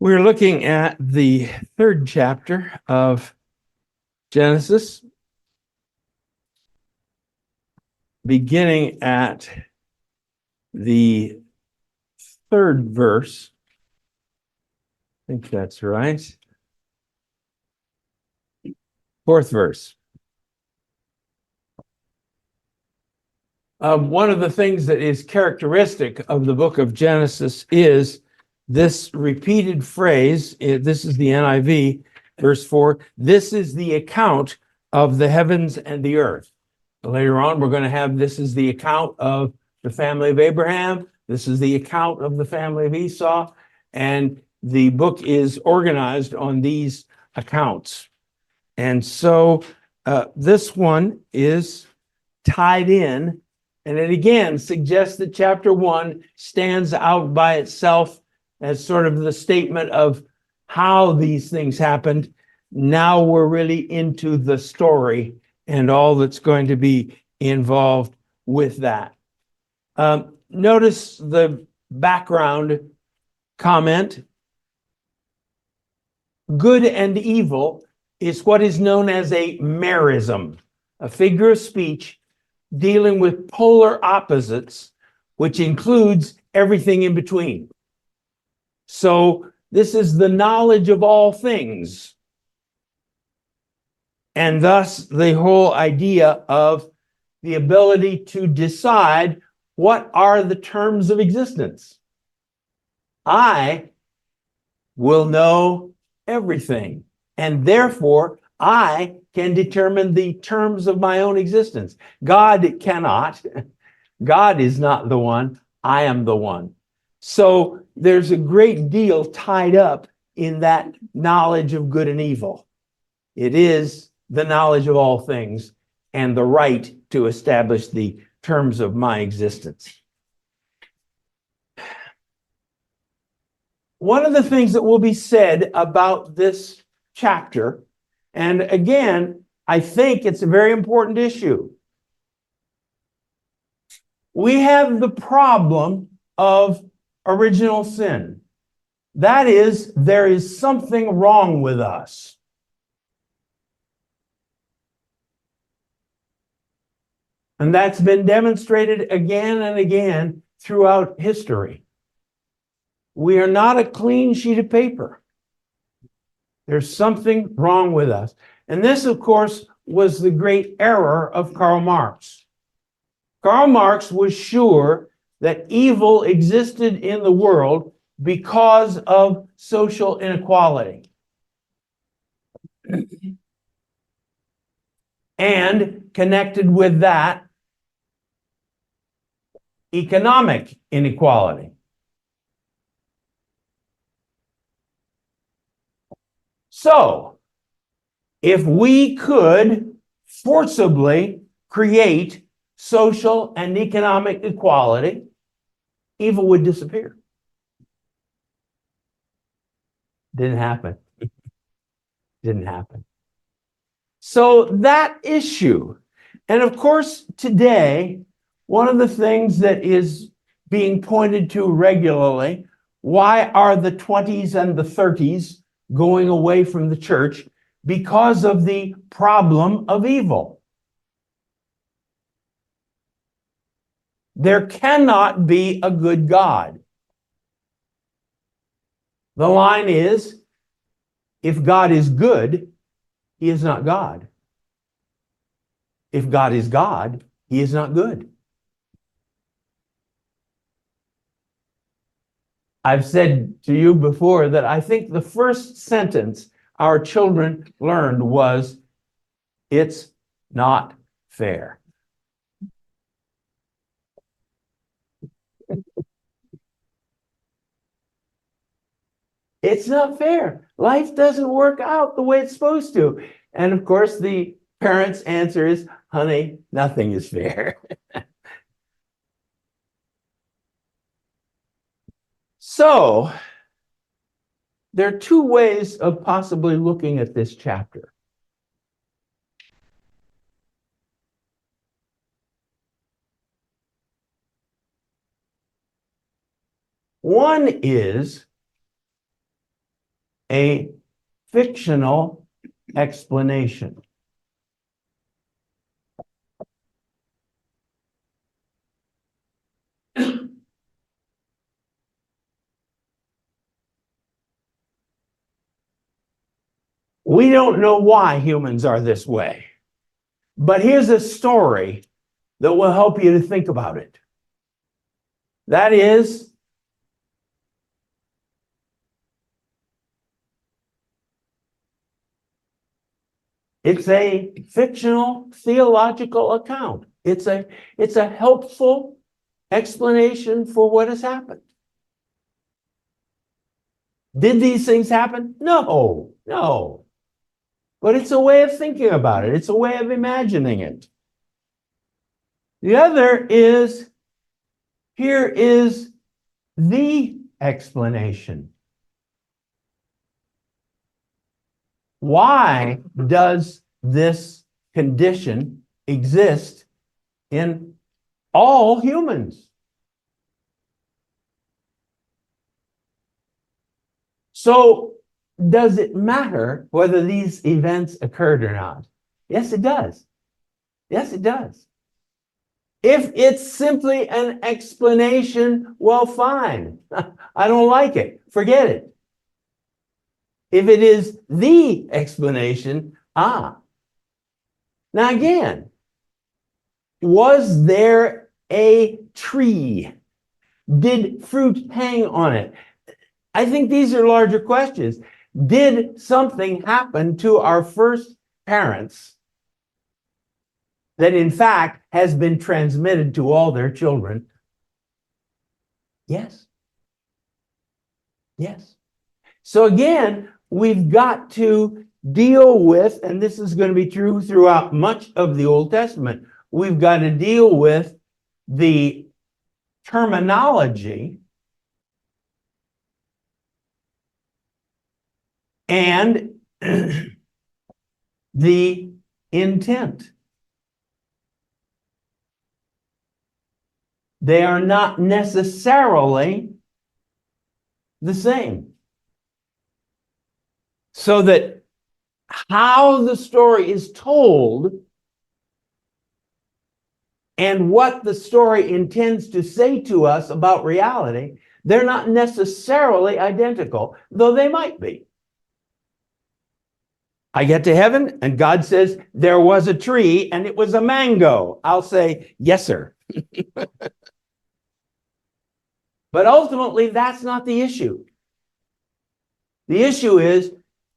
We're looking at the third chapter of Genesis, beginning at the third verse. I think that's right. Fourth verse. One of the things that is characteristic of the book of Genesis is this repeated phrase. This is the NIV, verse 4. This is the account of the heavens and the earth. Later on, we're going to have this is the account of the family of Abraham. This is the account of the family of Esau. And the book is organized on these accounts. And so this one is tied in. And it again suggests that chapter 1 stands out by itself as sort of the statement of how these things happened. Now we're really into the story and all that's going to be involved with that. Notice the background comment. Good and evil is what is known as a merism, a figure of speech dealing with polar opposites, which includes everything in between. So this is the knowledge of all things. And thus the whole idea of the ability to decide what are the terms of existence. I will know everything, and therefore I can determine the terms of my own existence. God cannot. God is not the one. I am the one. So there's a great deal tied up in that knowledge of good and evil. It is the knowledge of all things and the right to establish the terms of my existence. One of the things that will be said about this chapter, and again, I think it's a very important issue. We have the problem of original sin. That is, there is something wrong with us. And that's been demonstrated again and again throughout history. We are not a clean sheet of paper. There's something wrong with us. And this, of course, was the great error of Karl Marx. Karl Marx was sure that evil existed in the world because of social inequality. And connected with that, economic inequality. So, if we could forcibly create social and economic equality, evil would disappear. Didn't happen. Didn't happen. So that issue, and of course today, one of the things that is being pointed to regularly, why are the 20s and the 30s going away from the church? Because of the problem of evil. There cannot be a good God. The line is, if God is good, he is not God. If God is God, he is not good. I've said to you before that I think the first sentence our children learned was, it's not fair. It's not fair. Life doesn't work out the way it's supposed to. And of course, the parent's answer is, honey, nothing is fair. So, there are two ways of possibly looking at this chapter. One is a fictional explanation. We don't know why humans are this way, but here's a story that will help you to think about it. That is, it's a fictional theological account. It's a helpful explanation for what has happened. Did these things happen? No, no. But it's a way of thinking about it. It's a way of imagining it. The other is, here is the explanation. Why does this condition exist in all humans? So, does it matter whether these events occurred or not? Yes, it does. Yes, it does. If it's simply an explanation, well, fine. I don't like it. Forget it. If it is the explanation, Now again, was there a tree? Did fruit hang on it? I think these are larger questions. Did something happen to our first parents that in fact has been transmitted to all their children? Yes. Yes. So again, we've got to deal with, and this is going to be true throughout much of the Old Testament, we've got to deal with the terminology and the intent. They are not necessarily the same. So that how the story is told and what the story intends to say to us about reality, they're not necessarily identical, though they might be. I get to heaven and God says, there was a tree and it was a mango. I'll say, yes, sir. But ultimately, that's not the issue. The issue is,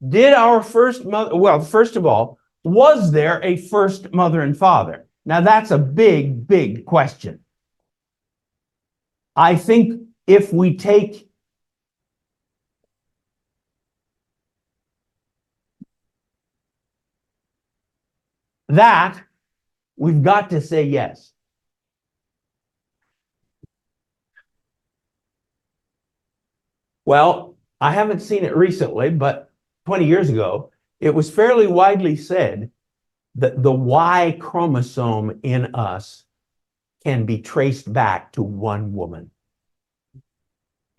did our first mother, well, first of all, was there a first mother and father? Now, that's a big, big question. I think if we take that, we've got to say yes. Well, I haven't seen it recently, but 20 years ago, it was fairly widely said that the Y chromosome in us can be traced back to one woman.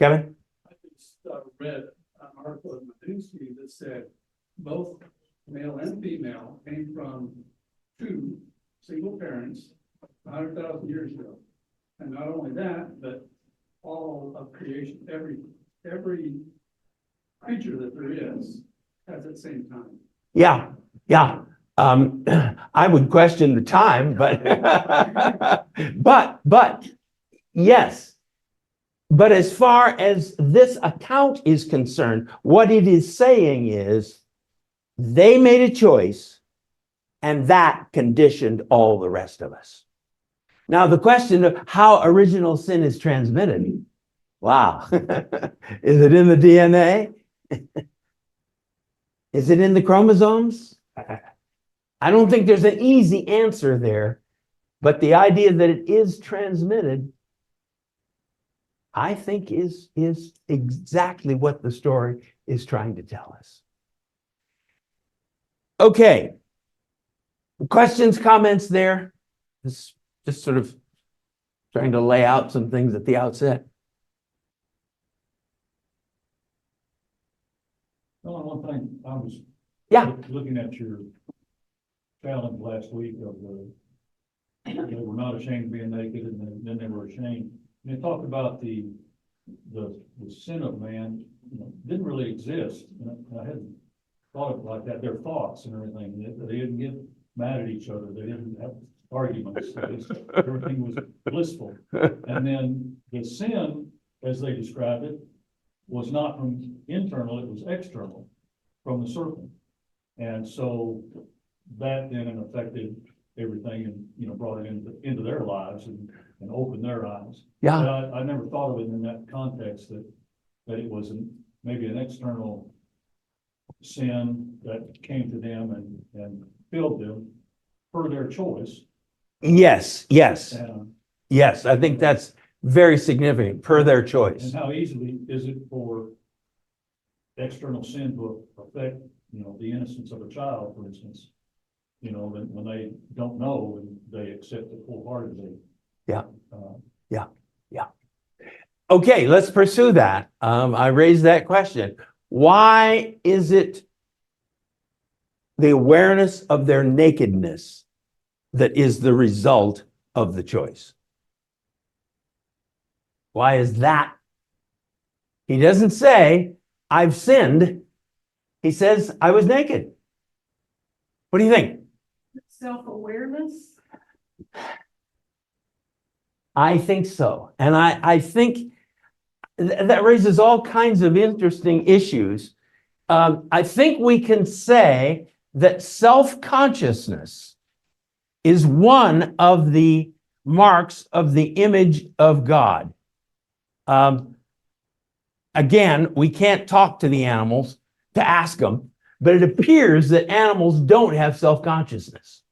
Kevin? I just read an article in the newsfeed that said both male and female came from two single parents 100,000 years ago. And not only that, but all of creation, every creature that there is at the same time. Yeah, yeah. I would question the time, but but yes. But as far as this account is concerned, what it is saying is they made a choice and that conditioned all the rest of us. Now, the question of how original sin is transmitted. Wow. Is it in the DNA? Is it in the chromosomes? I don't think there's an easy answer there, but the idea that it is transmitted, I think is exactly what the story is trying to tell us. Okay. Questions, comments there? Just sort of trying to lay out some things at the outset. thing, I was. Yeah. Looking at your challenge last week of they were not ashamed of being naked and then they were ashamed. And they talked about the sin of man, didn't really exist. And I hadn't thought of it like that. Their thoughts and everything, they didn't get mad at each other. They didn't have arguments. Everything was blissful. And then the sin, as they described it, was not from internal, it was external, from the serpent. And so that then affected everything and, brought it into their lives and opened their eyes. Yeah. But I never thought of it in that context that it was maybe an external sin that came to them and filled them per their choice. Yes, yes, And yes. I think that's very significant, per their choice. how easily is it for external sin to affect, the innocence of a child, for instance? When they don't know and they accept it wholeheartedly. Yeah. Okay, let's pursue that. I raised that question. Why is it the awareness of their nakedness that is the result of the choice? Why is that? He doesn't say, I've sinned. He says, I was naked. What do you think? Self-awareness? I think so. And I think that raises all kinds of interesting issues. I think we can say that self-consciousness is one of the marks of the image of God. Again, we can't talk to the animals to ask them, but it appears that animals don't have self-consciousness.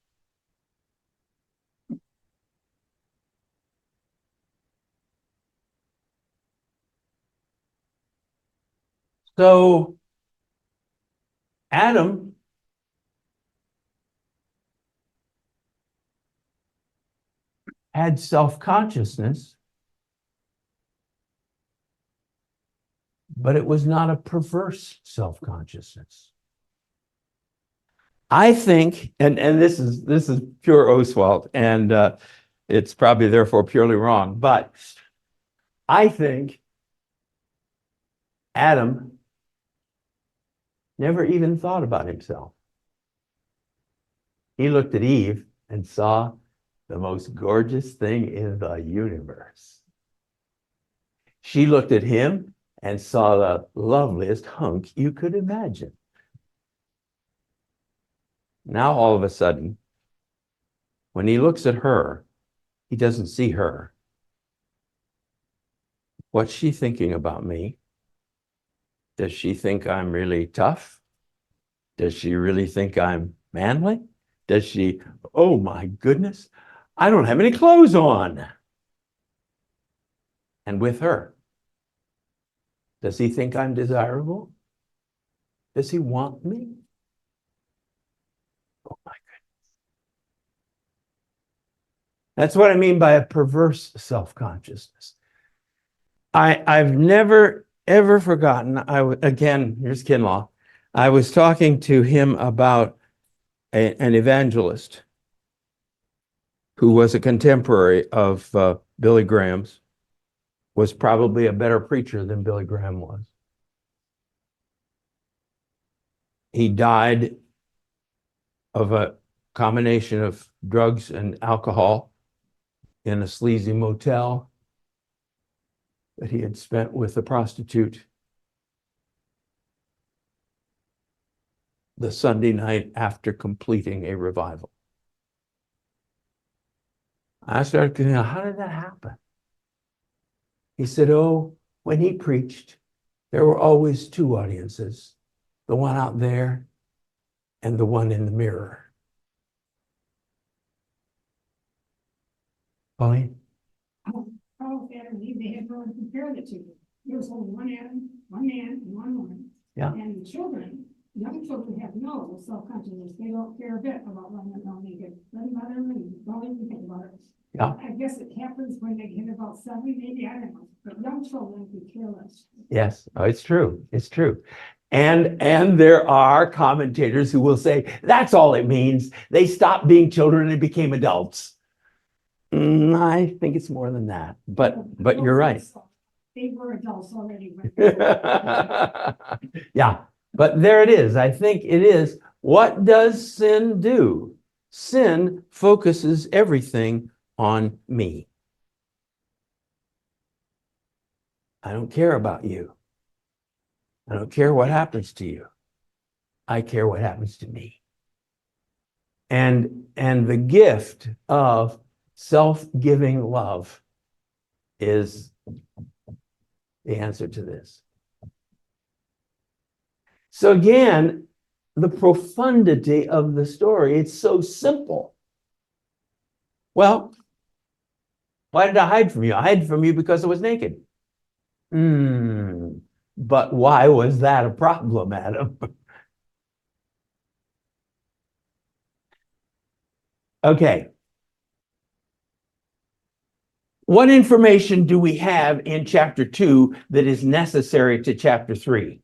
So Adam had self-consciousness, but it was not a perverse self-consciousness. I think, and this is pure Oswalt, and it's probably therefore purely wrong, but I think Adam never even thought about himself. He looked at Eve and saw the most gorgeous thing in the universe. She looked at him and saw the loveliest hunk you could imagine. Now, all of a sudden, when he looks at her, he doesn't see her. What's she thinking about me? Does she think I'm really tough? Does she really think I'm manly? Does she, oh my goodness, I don't have any clothes on. And with her, does he think I'm desirable? Does he want me? Oh my goodness. That's what I mean by a perverse self-consciousness. I've never, ever forgotten, again, here's Kinlaw. I was talking to him about an evangelist who was a contemporary of Billy Graham's, was probably a better preacher than Billy Graham was. He died of a combination of drugs and alcohol in a sleazy motel that he had spent with a prostitute the Sunday night after completing a revival. I started thinking, how did that happen? He said, oh, when he preached, there were always two audiences, the one out there and the one in the mirror. Pauline? Oh, Adam, they had to compare the two. There was only one Adam, one man, and one woman. Yeah. And the children, young children have no self-consciousness. They don't care a bit about running around naked. Doesn't matter and don't even think about it. Yeah. I guess it happens when they get about 7, maybe, I don't know. But young children could care less. Yes, oh, it's true. It's true. And there are commentators who will say, that's all it means. They stopped being children and became adults. I think it's more than that, but you're right. They were adults already. Yeah, but there it is. I think it is. What does sin do? Sin focuses everything on me. I don't care about you. I don't care what happens to you. I care what happens to me. And the gift of self-giving love is the answer to this. So again, the profundity of the story, it's so simple. Well, why did I hide from you? I hid from you because I was naked. But why was that a problem, Adam? Okay. What information do we have in chapter 2 that is necessary to chapter 3?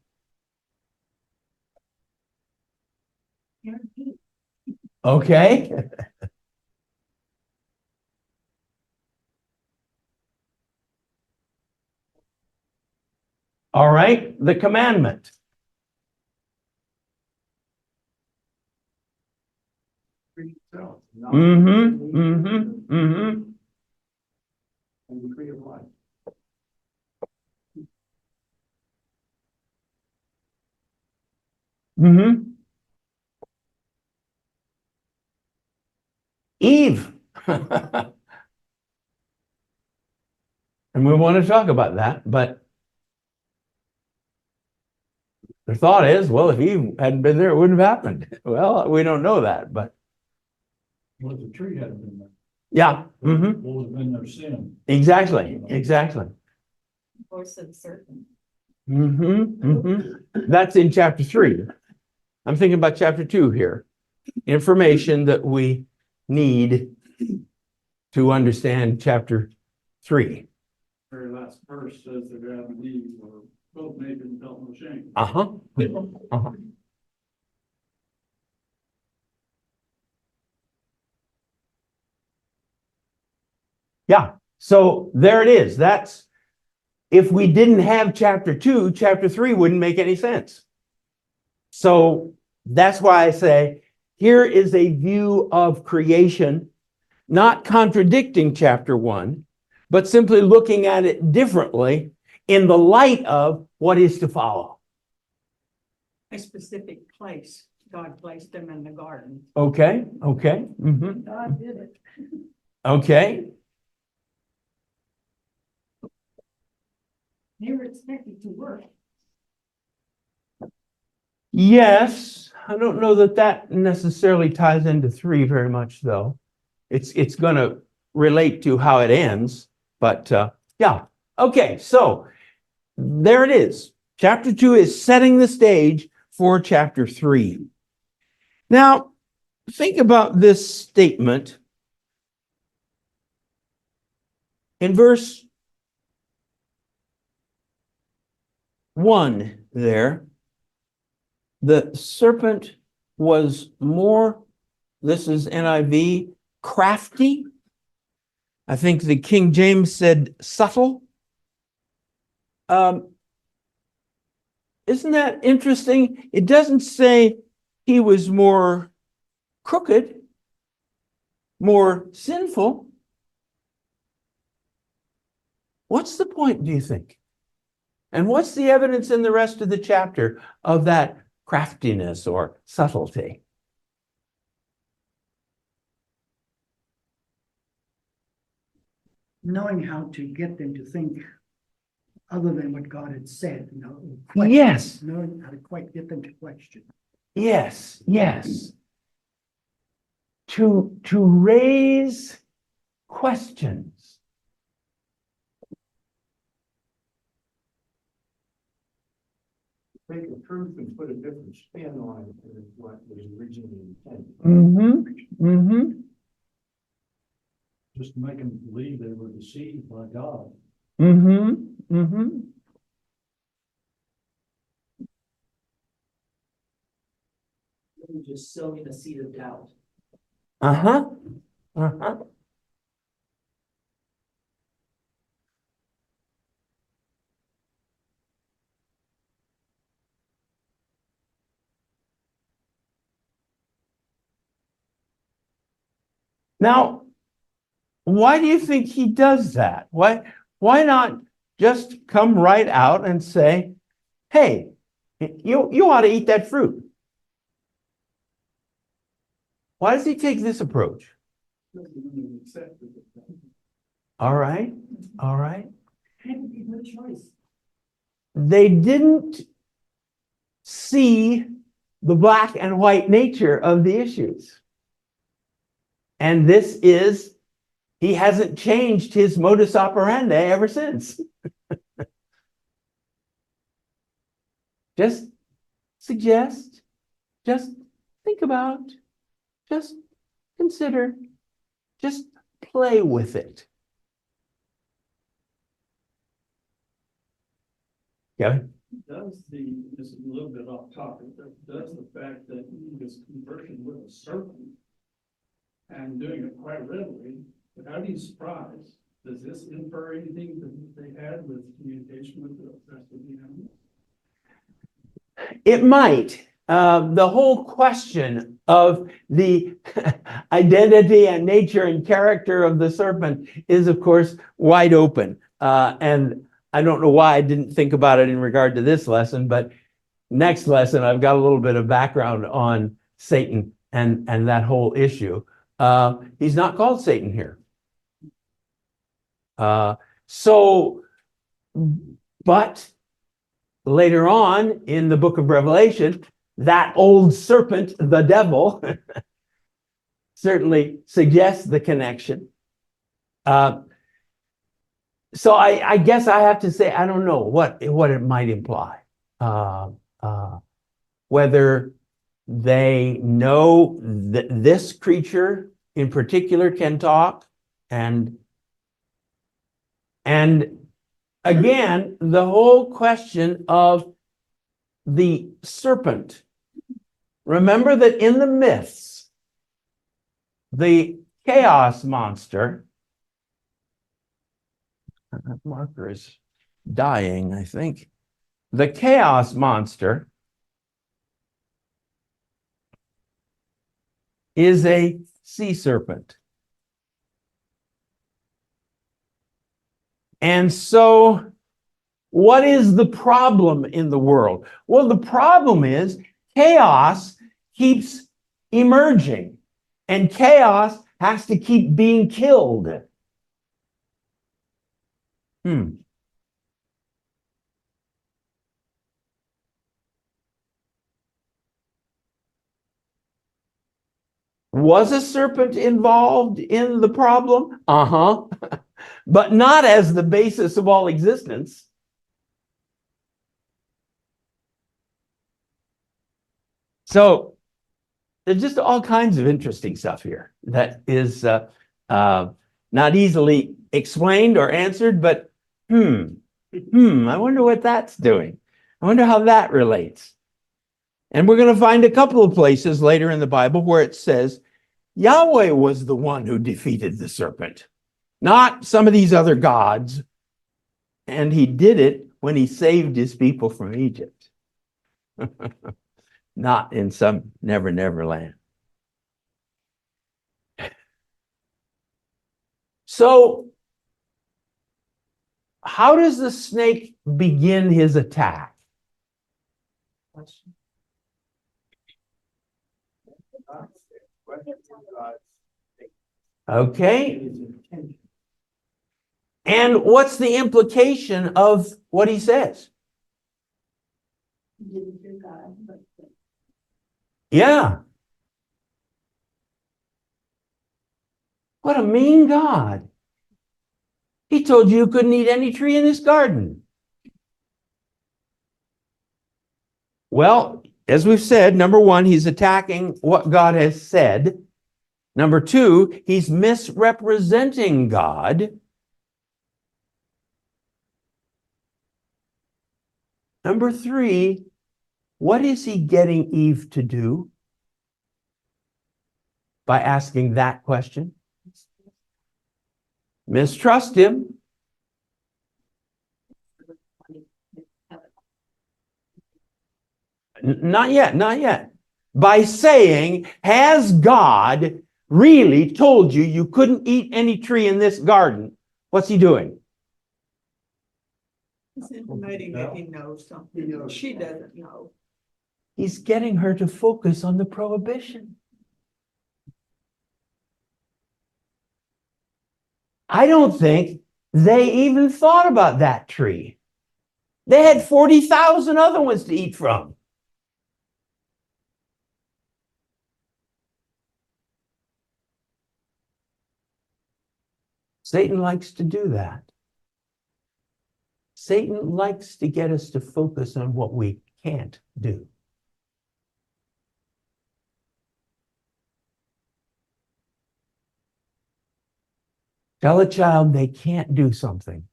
Okay. All right, the commandment. Tree itself, not And the tree of life. Eve. And we want to talk about that, but the thought is, well, if Eve hadn't been there, it wouldn't have happened. Well, we don't know that, but What if the tree hadn't been there? yeah. What would have been their sin? Exactly. Voice of the serpent. That's in chapter 3. I'm thinking about chapter 2 here. Information that we need to understand chapter 3. Very last verse says that Adam and Eve were both naked and felt no shame. Yeah. So there it is. That's if we didn't have chapter 2, chapter 3 wouldn't make any sense. So that's why I say here is a view of creation, not contradicting chapter 1, but simply looking at it differently in the light of what is to follow. A specific place. God placed them in the garden. Okay. God did it. Okay. They were expected to work. Yes, I don't know that that necessarily ties into 3 very much, though. It's going to relate to how it ends, but yeah. Okay, so there it is. Chapter 2 is setting the stage for chapter 3. Now, think about this statement in verse 1 there. The serpent was more, this is NIV, crafty. I think the King James said subtle. Isn't that interesting? It doesn't say he was more crooked, more sinful. What's the point, do you think? And what's the evidence in the rest of the chapter of that craftiness or subtlety? Knowing how to get them to think other than what God had said, Yes. knowing how to quite get them to question. Yes. To raise questions. Take the truth and put a different spin on it than what was originally intended. Just to make them believe they were deceived by God. just sowing a seed of doubt. Uh-huh. Uh-huh. Now, why do you think he does that? Why not just come right out and say, hey, you ought to eat that fruit? Why does he take this approach? All right, all right. Had to be her choice. They didn't see the black and white nature of the issues. And this is, he hasn't changed his modus operandi ever since. Just suggest, just think about, just consider, just play with it. Kevin? Does this is a little bit off topic, but does the fact that this conversion with a serpent and doing it quite readily, without any surprise, does this infer anything that they had with communication with the rest of the animals? It might. The whole question of the identity and nature and character of the serpent is, of course, wide open. And I don't know why I didn't think about it in regard to this lesson, but next lesson, I've got a little bit of background on Satan and that whole issue. He's not called Satan here. But later on in the book of Revelation, that old serpent, the devil, certainly suggests the connection. So I guess I have to say, I don't know what it might imply. Whether they know that this creature in particular can talk, and again, the whole question of the serpent. Remember that in the myths, the chaos monster, that marker is dying, I think. The chaos monster is a sea serpent. And so, what is the problem in the world? Well, the problem is chaos keeps emerging, and chaos has to keep being killed. Was a serpent involved in the problem? Uh-huh. But not as the basis of all existence. So there's just all kinds of interesting stuff here that is not easily explained or answered, but I wonder what that's doing. I wonder how that relates. And we're going to find a couple of places later in the Bible where it says Yahweh was the one who defeated the serpent, not some of these other gods. And he did it when he saved his people from Egypt, not in some never, never land. So, how does the snake begin his attack? Okay. And what's the implication of what he says? Yeah. What a mean God. He told you couldn't eat any tree in this garden. Well, as we've said, number one, he's attacking what God has said. Number two, he's misrepresenting God. Number three, what is he getting Eve to do? by asking that question? Mistrust him. Not yet, not yet. By saying, has God really told you you couldn't eat any tree in this garden? What's he doing? He's intimating that he knows something she doesn't know. He's getting her to focus on the prohibition. I don't think they even thought about that tree. They had 40,000 other ones to eat from. Satan likes to do that. Satan likes to get us to focus on what we can't do. Tell a child they can't do something,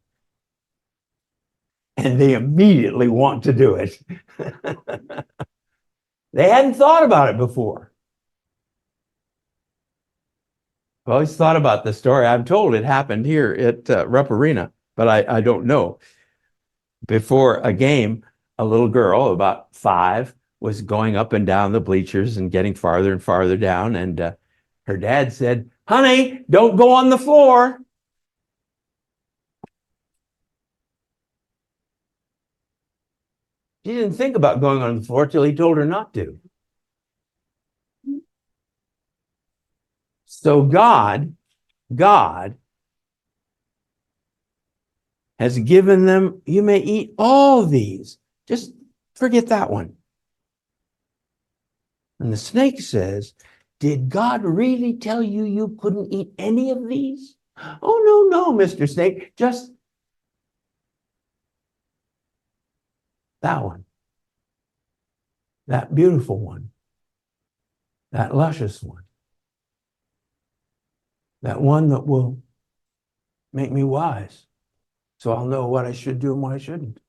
and they immediately want to do it. They hadn't thought about it before. I've always thought about the story. I'm told it happened here at Rupp Arena, but I don't know. Before a game, a little girl, about 5, was going up and down the bleachers and getting farther and farther down. And her dad said, "Honey, don't go on the floor." She didn't think about going on the floor till he told her not to. So God has given them, you may eat all these. Just forget that one. And the snake says, did God really tell you you couldn't eat any of these? Oh, no, Mr. Snake, just that one. That beautiful one. That luscious one. That one that will make me wise. So I'll know what I should do and what I shouldn't.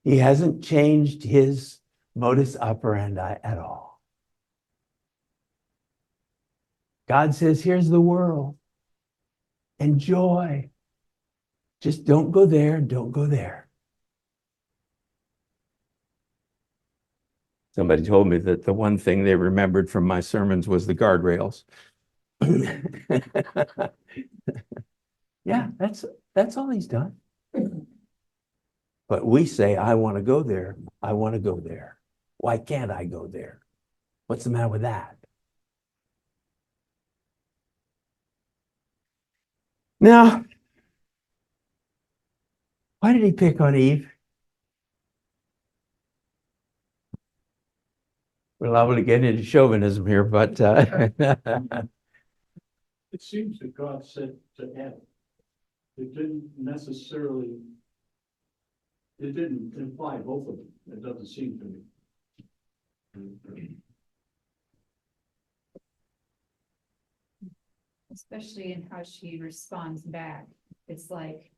He hasn't changed his modus operandi at all. God says, here's the world. Enjoy. Just don't go there, don't go there. Somebody told me that the one thing they remembered from my sermons was the guardrails. Yeah, that's all he's done. But we say, I want to go there. I want to go there. Why can't I go there? What's the matter with that? Now, why did he pick on Eve? We're liable to get into chauvinism here, but It seems that God said to Adam, it didn't necessarily, it didn't imply both of them. It doesn't seem to me. Especially in how she responds back. It's like,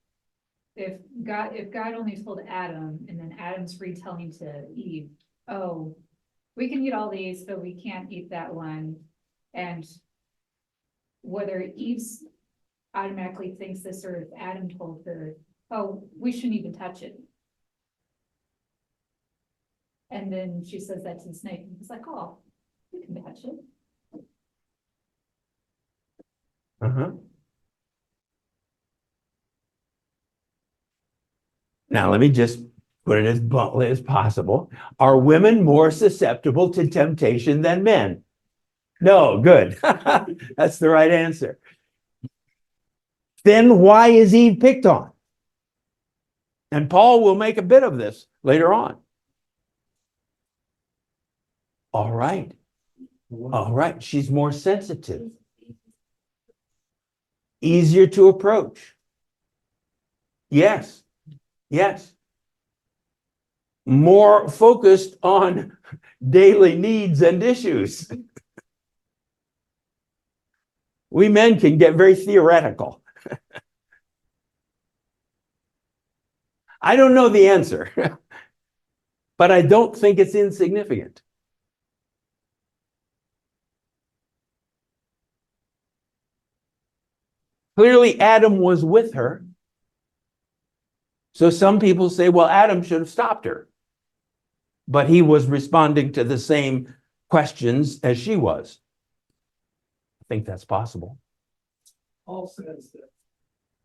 if God only told Adam, and then Adam's retelling to Eve, oh, we can eat all these, but we can't eat that one. And whether Eve's automatically thinks this, or if Adam told her, oh, we shouldn't even touch it. And then she says that to the snake. It's like, oh, you can touch it. Now, let me just put it as bluntly as possible. Are women more susceptible to temptation than men? No, good. That's the right answer. Then why is Eve picked on? And Paul will make a bit of this later on. All right. She's more sensitive. Easier to approach. Yes. More focused on daily needs and issues. We men can get very theoretical. I don't know the answer, but I don't think it's insignificant. Clearly, Adam was with her. So some people say, well, Adam should have stopped her. But he was responding to the same questions as she was. I think that's possible. Paul says that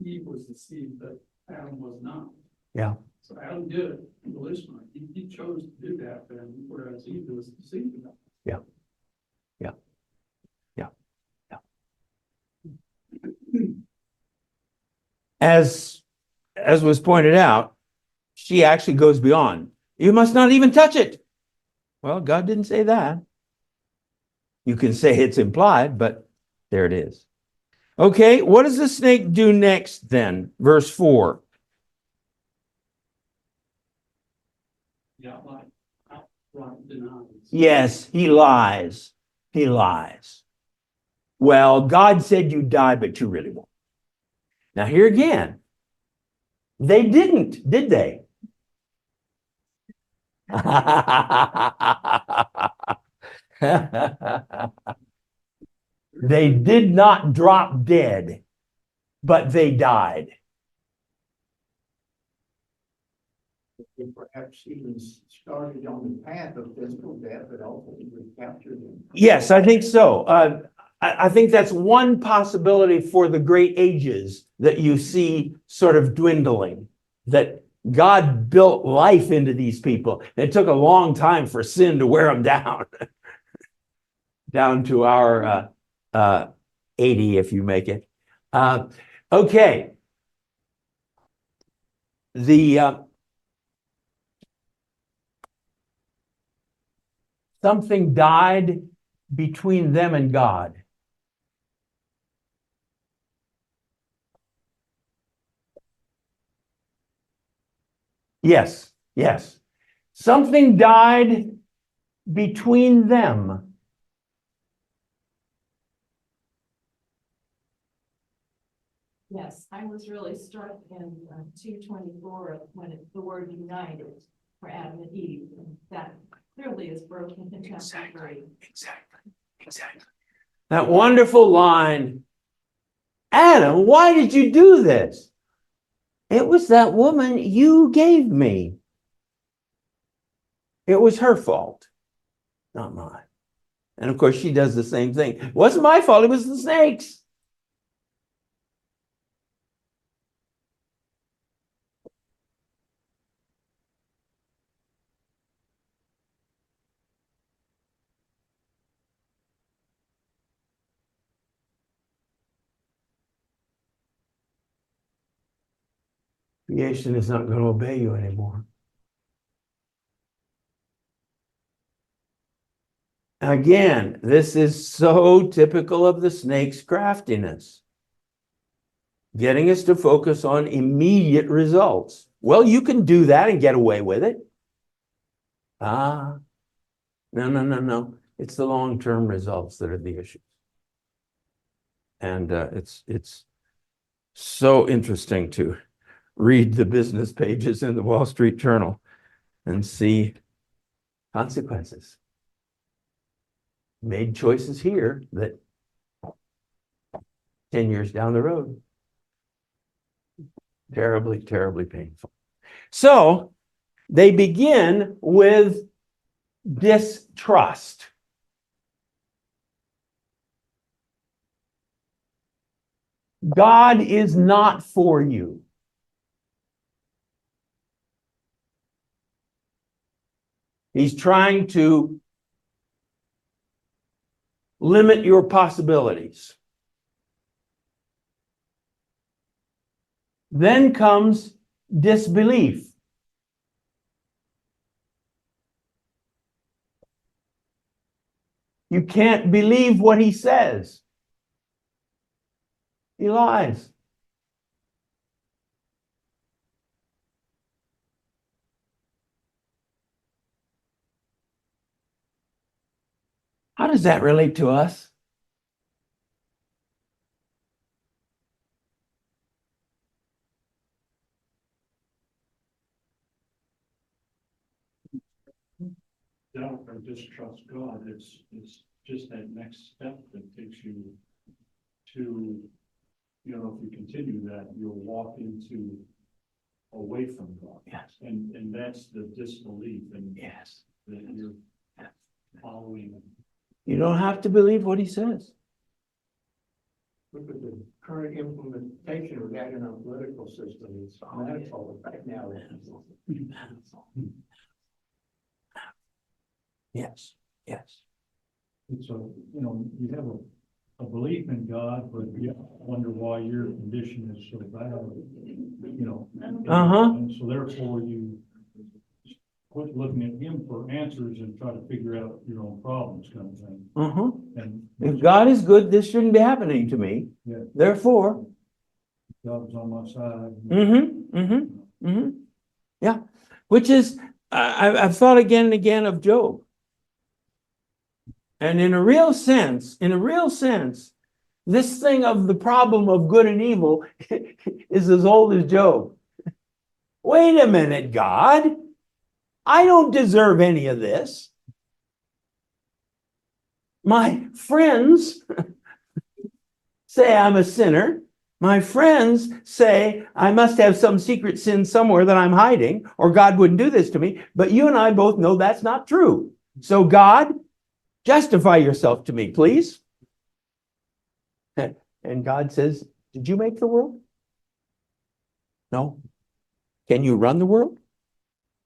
Eve was deceived, but Adam was not. Yeah. So Adam did it volitionally. He chose to do that then, whereas Eve was deceived about it. Yeah. Yeah. Yeah. Yeah. As was pointed out, she actually goes beyond. You must not even touch it. Well, God didn't say that. You can say it's implied, but there it is. Okay, what does the snake do next then? Verse 4. The outright denies. Yes, he lies. He lies. Well, God said you die, but you really won't. Now, here again, they didn't, did they? They did not drop dead, but they died. And perhaps even started on the path of physical death, but ultimately captured him. Yes, I think so. I think that's one possibility for the great ages that you see sort of dwindling, that God built life into these people. It took a long time for sin to wear them down, down to our 80 if you make it. Okay. Something died between them and God. Yes, yes. Something died between them. Yes, I was really struck in 2:24 when the word united for Adam and Eve, and that clearly is broken in chapter 3. Exactly. That wonderful line, Adam, why did you do this? It was that woman you gave me. It was her fault, not mine. And of course, she does the same thing. It wasn't my fault, it was the snake's. Creation is not going to obey you anymore. Again, this is so typical of the snake's craftiness. Getting us to focus on immediate results. Well, you can do that and get away with it. No. It's the long-term results that are the issue. And it's so interesting to read the business pages in the Wall Street Journal and see consequences. Made choices here that 10 years down the road, terribly, terribly painful. So they begin with distrust. God is not for you. He's trying to limit your possibilities. Then comes disbelief. You can't believe what he says. He lies. How does that relate to us? Doubt or distrust God, it's just that next step that takes you to you know, if you continue that, you'll walk into away from God. Yes. And that's the disbelief and Yes. that you're following. You don't have to believe what he says. Look at the current implementation of that in our political system. It's manifold right now. Yes, yes. It's a, you know, you have a belief in God, but you wonder why your condition is so bad, you know. Uh-huh. And so therefore you quit looking at him for answers and try to figure out your own problems kind of thing. Uh-huh. And If God is good, this shouldn't be happening to me. Yeah. Therefore, God was on my side. Yeah, which is, I've thought again and again of Job. And in a real sense, this thing of the problem of good and evil is as old as Job. Wait a minute, God. I don't deserve any of this. My friends say I'm a sinner. My friends say I must have some secret sin somewhere that I'm hiding, or God wouldn't do this to me. But you and I both know that's not true. So God, justify yourself to me, please. And God says, did you make the world? No. Can you run the world?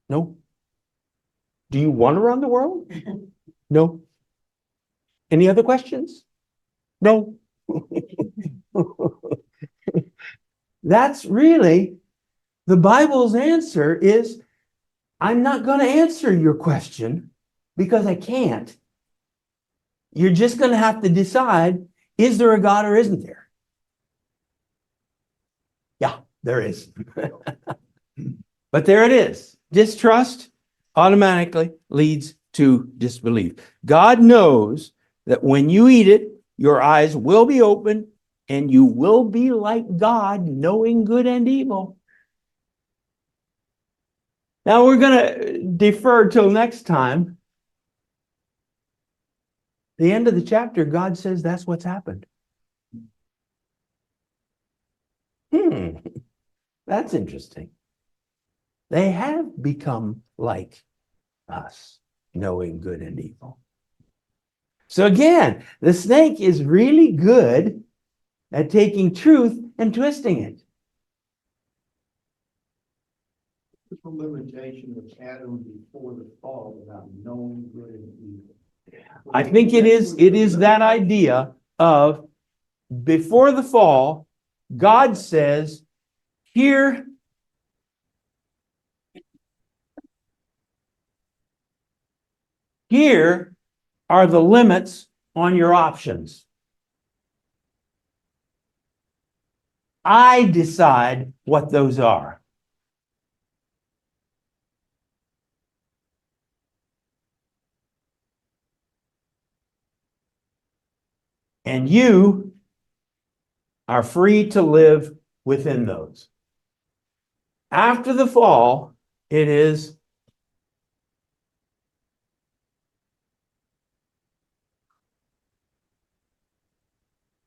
No. Do you want to run the world? No. Any other questions? No. That's really the Bible's answer is, I'm not going to answer your question because I can't. You're just going to have to decide, is there a God or isn't there? Yeah, there is. But there it is. Distrust automatically leads to disbelief. God knows that when you eat it, your eyes will be open and you will be like God, knowing good and evil. Now we're going to defer till next time. The end of the chapter, God says that's what's happened. That's interesting. They have become like us, knowing good and evil. So again, the snake is really good at taking truth and twisting it. What's the limitation of Adam before the fall about knowing good and evil? I think it is that idea of before the fall, God says, here are the limits on your options. I decide what those are. And you are free to live within those. After the fall, it is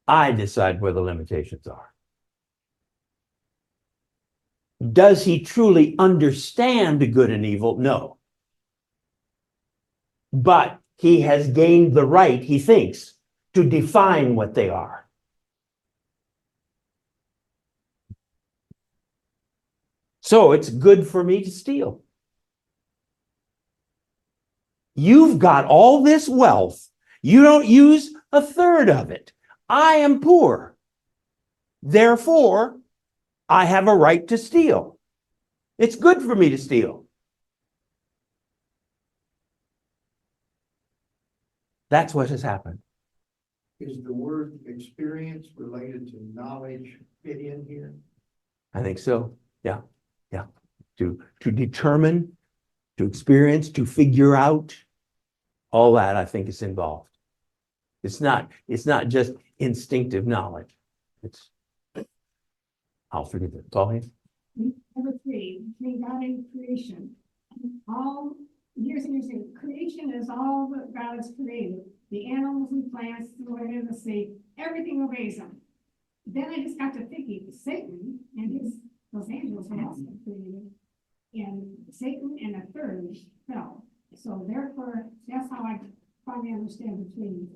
I decide where the limitations are. Does he truly understand good and evil? No. But he has gained the right, he thinks, to define what they are. So it's good for me to steal. You've got all this wealth. You don't use a third of it. I am poor. Therefore, I have a right to steal. It's good for me to steal. That's what has happened. Is the word experience related to knowledge fit in here? I think so. Yeah. Yeah. To determine, to experience, to figure out, all that I think is involved. It's not just instinctive knowledge. I'll forgive it. Pauline? Number three, between God and creation. Here's creation is all that God has created. The animals and plants, the wind and the sea, everything obeys him. then I just got to thinking, Satan and those angels were also created. And Satan and a third fell. So therefore, that's how I finally understand between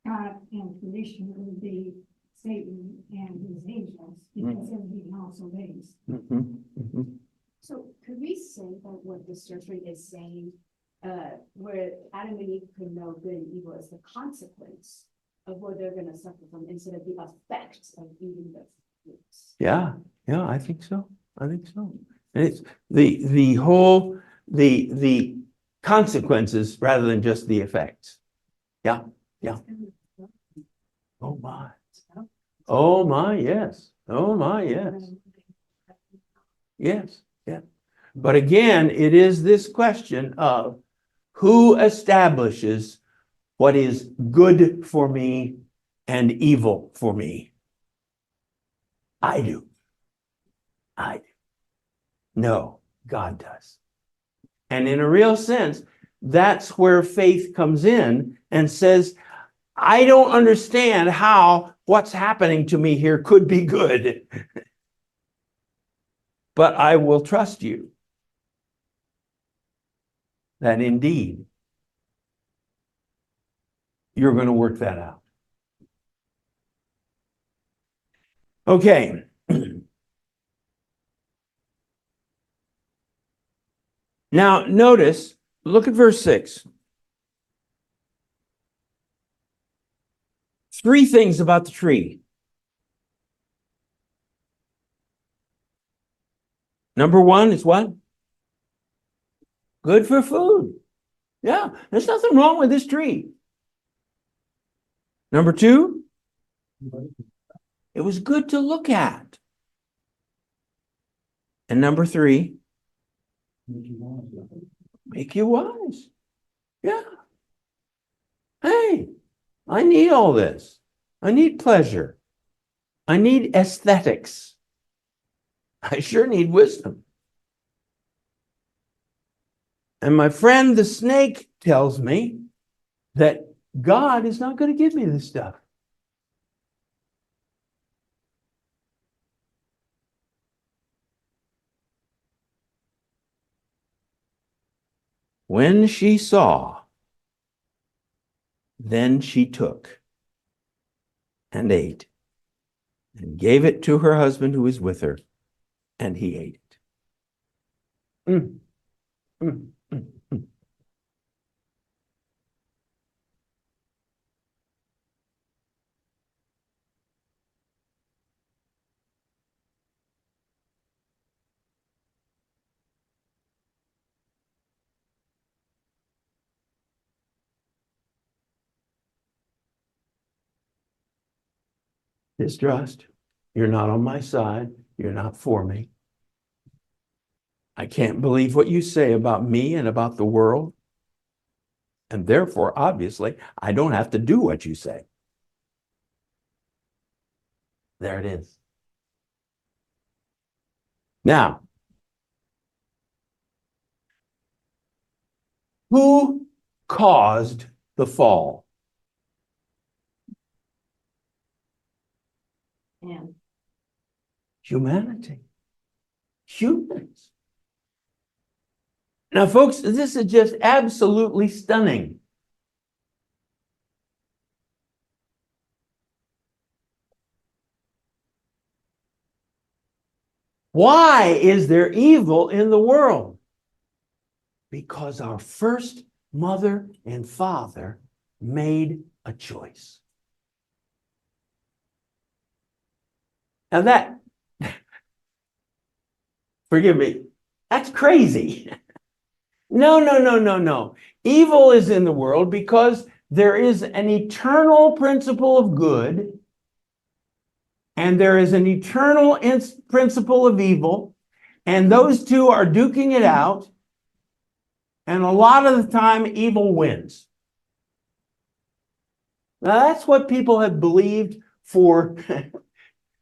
God and creation, it would be Satan and his angels, because everything else obeys. So could we say that what the surgery is saying, where Adam and Eve could know good and evil is the consequence of what they're gonna suffer from instead of the effect of eating the fruits? Yeah, I think so. I think so. And it's the whole, the consequences rather than just the effects. Yeah. Oh my. Oh my, yes. Oh my, yes. Yes, yeah. But again, it is this question of who establishes what is good for me and evil for me? I do. No, God does. And in a real sense, that's where faith comes in and says, I don't understand how what's happening to me here could be good, but I will trust you that indeed you're going to work that out. Okay. Now, notice, look at verse 6. 3 things about the tree. Number 1 is what? Good for food. Yeah, there's nothing wrong with this tree. Number 2, it was good to look at. And number 3, make you wise. Yeah. Hey, I need all this. I need pleasure. I need aesthetics. I sure need wisdom. And my friend the snake tells me that God is not going to give me this stuff. When she saw, then she took and ate and gave it to her husband who was with her, and he ate it. Mm, mm, mm, mm. Distrust. You're not on my side. You're not for me. I can't believe what you say about me and about the world. And therefore, obviously, I don't have to do what you say. There it is. Now, who caused the fall? And Humanity. Humans. Now, folks, this is just absolutely stunning. Why is there evil in the world? Because our first mother and father made a choice. Now that, forgive me, that's crazy. No. Evil is in the world because there is an eternal principle of good and there is an eternal principle of evil, and those two are duking it out, and a lot of the time evil wins. Now that's what people have believed for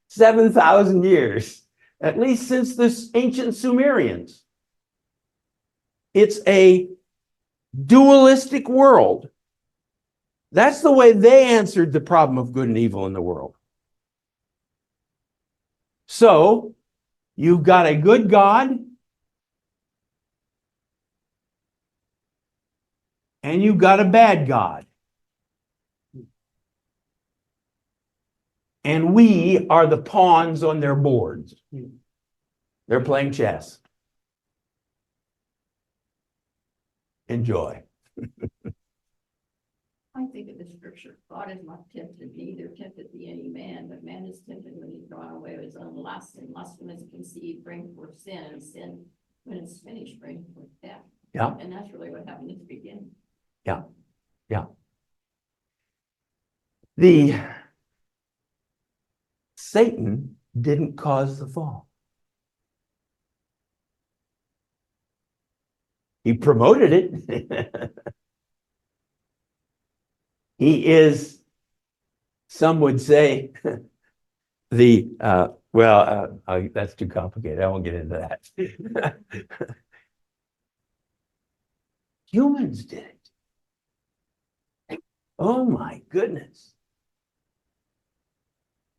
7,000 years, at least since the ancient Sumerians. It's a dualistic world. That's the way they answered the problem of good and evil in the world. So you've got a good God and you've got a bad God. And we are the pawns on their boards. They're playing chess. Enjoy. I think of the scripture, God is not tempted, neither tempted be any man, but man is tempted when he's drawn away with his own lust, and lust when it's conceived brings forth sin, and sin when it's finished brings forth death. Yeah. And that's really what happened at the beginning. Yeah. Yeah. The Satan didn't cause the fall. He promoted it. He is, some would say, that's too complicated. I won't get into that. Humans did it. Oh my goodness.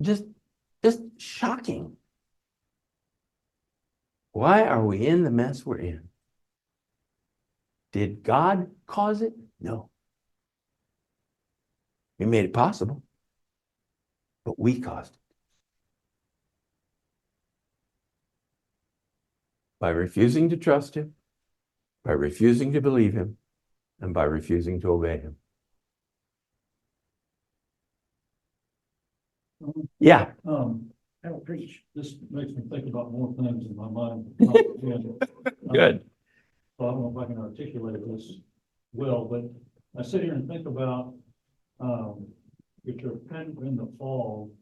Just shocking. Why are we in the mess we're in? Did God cause it? No. He made it possible, but we caused it. By refusing to trust him, by refusing to believe him, and by refusing to obey him. Yeah. That'll preach. This makes me think about more things in my mind. Good. So I don't know if I can articulate this well, but I sit here and think about, if there hadn't been the fall,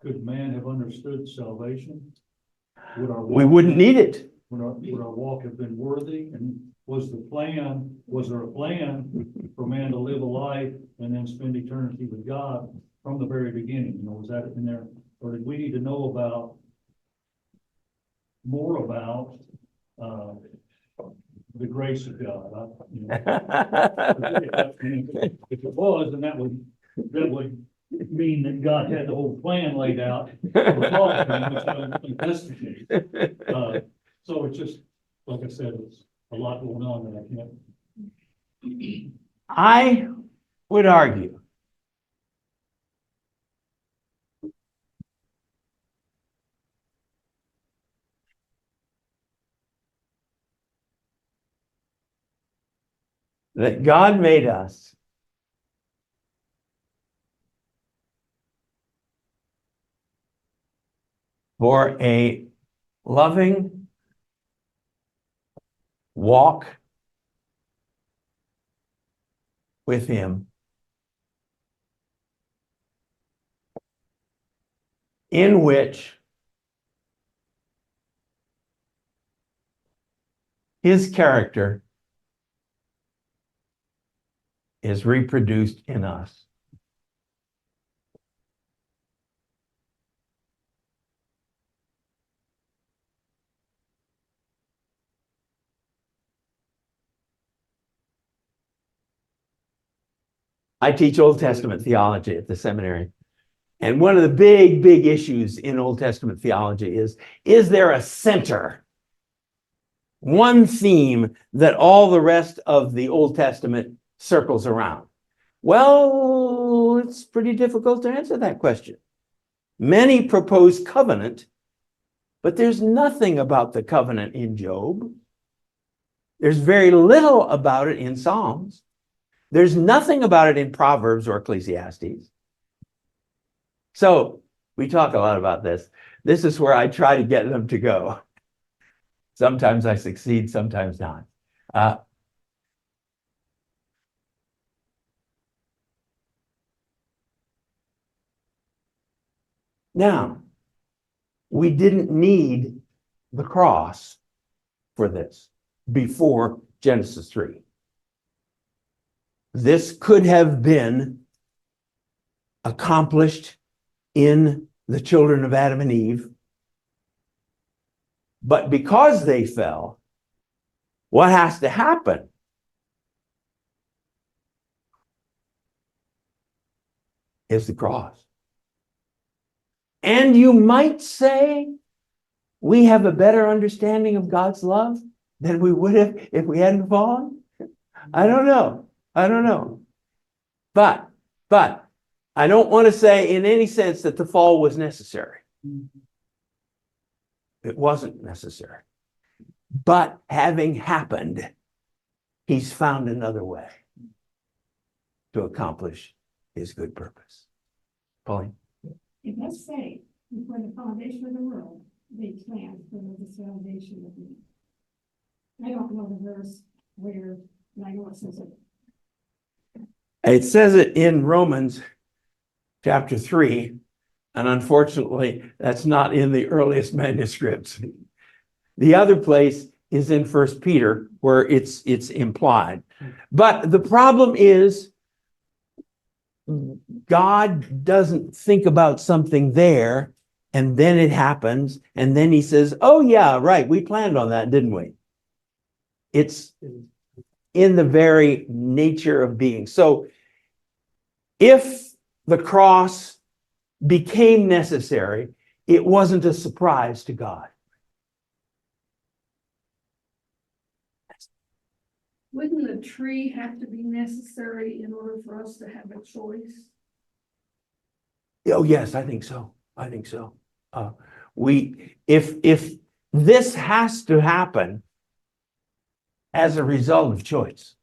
could man have understood salvation? We wouldn't need it. Would our walk have been worthy? And was there a plan for man to live a life and then spend eternity with God from the very beginning? You know, was that in there? Or did we need to know more about the grace of God? If it was, then that would mean that God had the whole plan laid out. Which I don't think that's the case. So it's just, like I said, it's a lot going on that I can't. I would argue that God made us for a loving walk with him in which his character is reproduced in us. I teach Old Testament theology at the seminary. And one of the big issues in Old Testament theology is there a center? One theme that all the rest of the Old Testament circles around? Well, it's pretty difficult to answer that question. Many propose covenant, but there's nothing about the covenant in Job. There's very little about it in Psalms. There's nothing about it in Proverbs or Ecclesiastes. So we talk a lot about this. This is where I try to get them to go. Sometimes I succeed, sometimes not. Now, we didn't need the cross for this before Genesis 3. This could have been accomplished in the children of Adam and Eve. But because they fell, what has to happen? Is the cross. And you might say we have a better understanding of God's love than we would have if we hadn't fallen. I don't know. I don't know. But I don't want to say in any sense that the fall was necessary. It wasn't necessary. But having happened, he's found another way to accomplish his good purpose. Pauline? It does say, before the foundation of the world, they planned for the salvation of me. I don't know the verse where, but I know it says it. It says it in Romans chapter 3, and unfortunately, that's not in the earliest manuscripts. The other place is in First Peter, where it's implied. But the problem is, God doesn't think about something there, and then it happens, and then he says, oh yeah, right, we planned on that, didn't we? It's in the very nature of being. So if the cross became necessary, it wasn't a surprise to God. Wouldn't the tree have to be necessary in order for us to have a choice? Oh, yes, I think so. I think so. If this has to happen as a result of choice.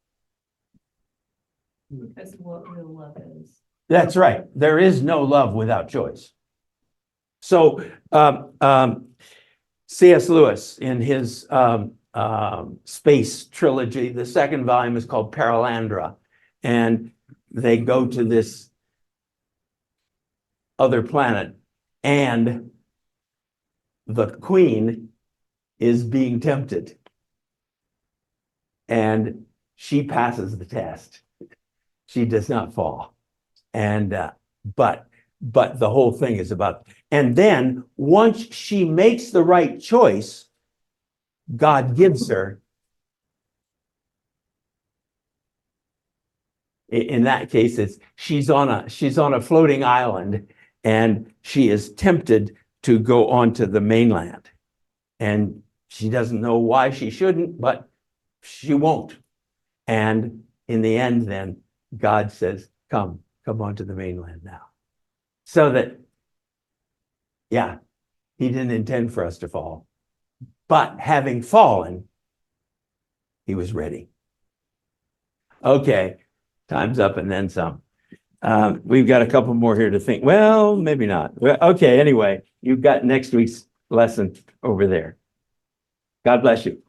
Because of what real love is. That's right. There is no love without choice. So C.S. Lewis, in his space trilogy, the second volume is called Paralandra, and they go to this other planet, and the queen is being tempted, and she passes the test. She does not fall. And but the whole thing is about, and then once she makes the right choice, God gives her, in that case, she's on a floating island, and she is tempted to go onto the mainland, and she doesn't know why she shouldn't, but she won't. And in the end, then God says, come onto the mainland now. So that, yeah, he didn't intend for us to fall, but having fallen, he was ready. Okay, time's up and then some. We've got a couple more here to think. Well, maybe not. Well, okay, anyway, you've got next week's lesson over there. God bless you.